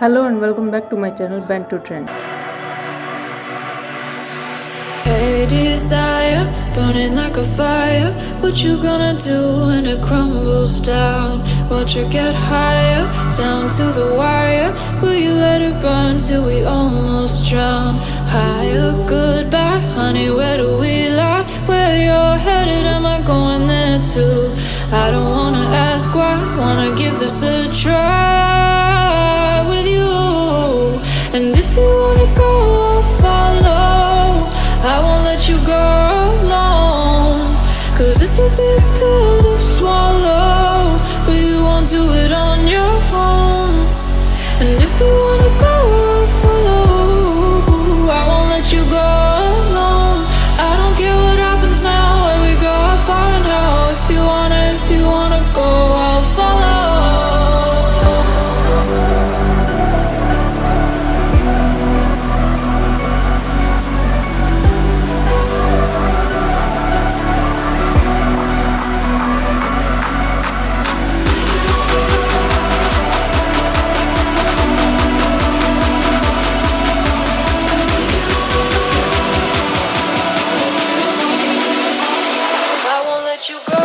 Hello and welcome back to my channel Band to Trend. Hey desire, burning like a fire. What you gonna do when it crumbles down? Watch it get higher, down to the wire. Will you let it burn till we almost drown? Higher, goodbye, honey, where do we lie? Where you're headed, am I going there too? I don't wanna ask why, wanna give this a try with you. And if you wanna go, I'll follow. I won't let you go alone, 'cause it's a big pill to swallow, but you won't do it on your own. And if you wanna go, I'll follow. I won't let you go alone. I don't care what happens now, where we go, how far and how. If you wanna go, I'll follow. I won't let you go.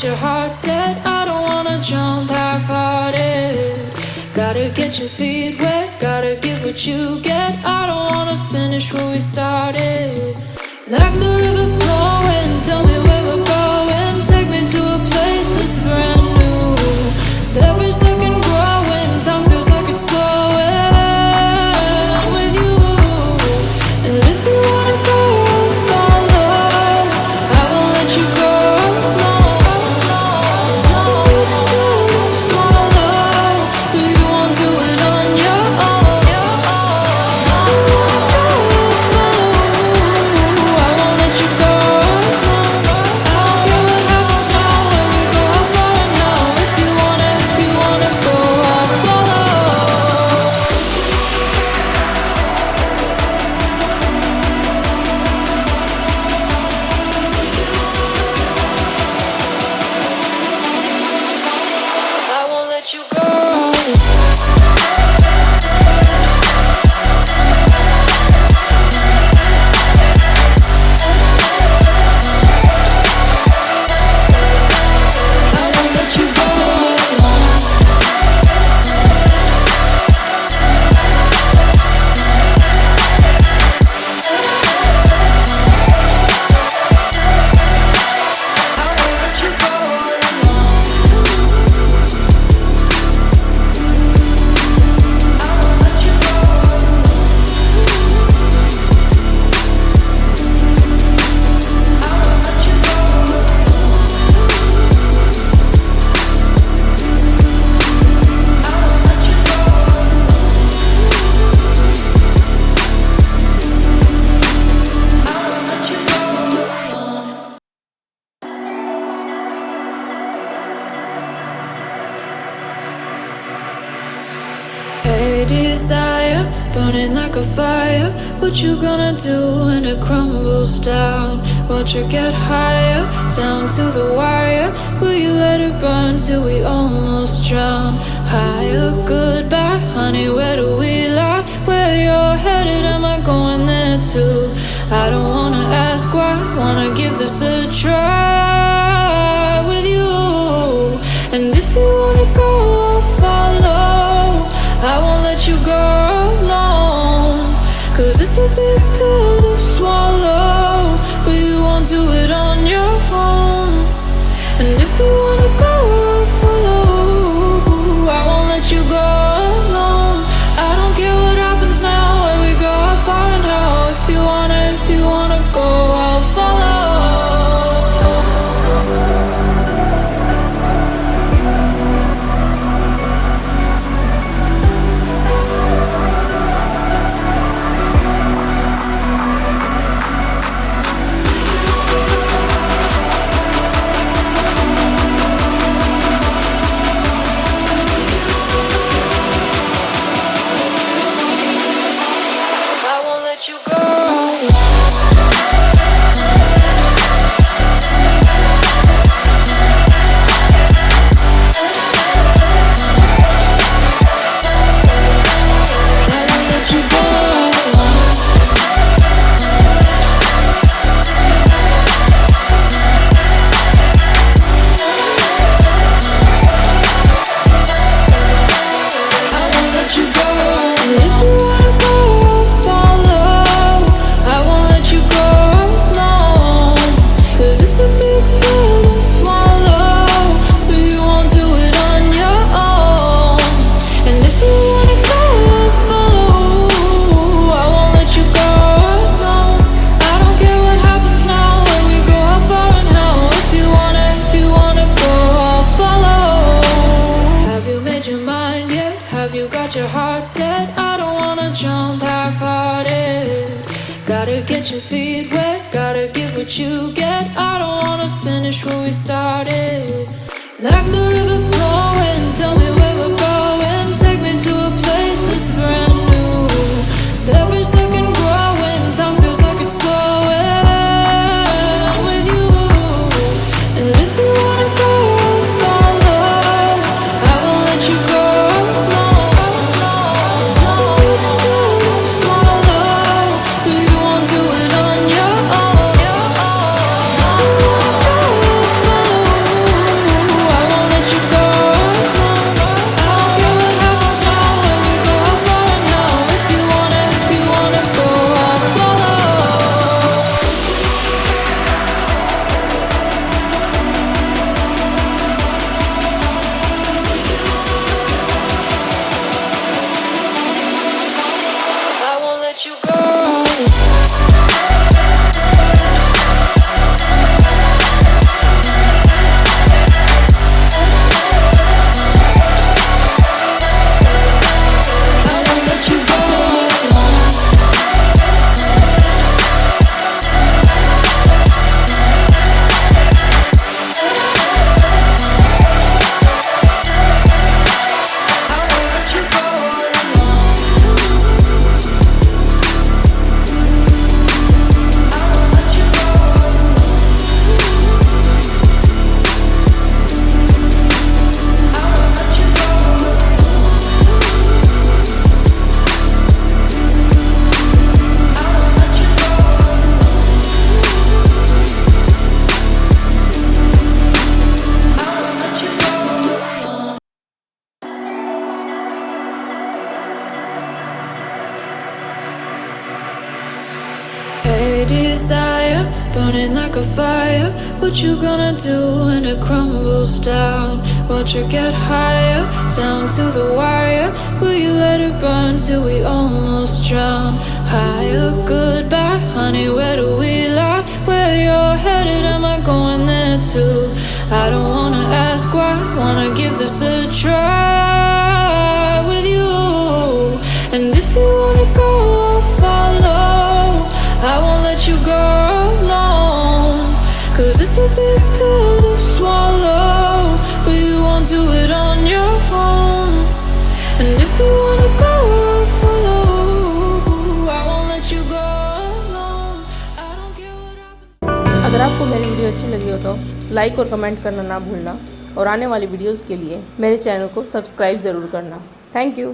Your heart set, I don't wanna jump half-hearted. Gotta get your feet wet, gotta give what you get. I don't wanna finish where we started. Like the river flowing, tell me where we're going. Take me to a place that's brand new. Every second growing, time feels like it's slowing with you. And if you wanna go, I'll follow. I won't let you go alone. Hey desire, burning like a fire. What you gonna do when it crumbles down? Watch it get higher, down to the wire. Will you let it burn till we almost drown? Higher, goodbye, honey, where do we lie? Where you're headed, am I going there too? I don't wanna ask why, wanna give this a try with you. And if you wanna go, I'll follow. I won't let you go alone, 'cause it's a big pill to swallow. your feet wet, gotta give what you get. I don't wanna finish where we started. Like the river flowing, tell me where we're going. Take me to a place that's brand new. With every second growing, time feels like it's slowing with you. And if you wanna go, I'll follow. I won't let you go alone. It's a big pill to swallow, but you won't do it on your own. If you wanna go, I'll follow. I won't let you go alone. I don't care what happens now, when we go how far now. If you wanna go, I'll follow. I won't let you go. I won't let you go alone. I won't let you go alone. I won't let you go alone. I won't let you go Hey desire, burning like a fire. What you gonna do when it crumbles down? Watch it get higher, down to the wire. Will you let it burn till we almost drown? Higher, goodbye, honey, where do we lie? Where you're headed, am I going there too? I don't wanna ask why, wanna give this a try with you. And if you wanna go, I'll follow. I won't let you go alone. 'Cause it's a big pill to swallow, but you won't do it on your own. And if you wanna go, I'll follow. I won't let you go alone. I don't care what happens. अगर आपको मेरी video अच्छी लगी हो तो like और comment करना ना भूलना, और आने वाली वीडियोज़ के लिए मेरे चैनल को सब्सक्राइब ज़रूर करना। Thank you.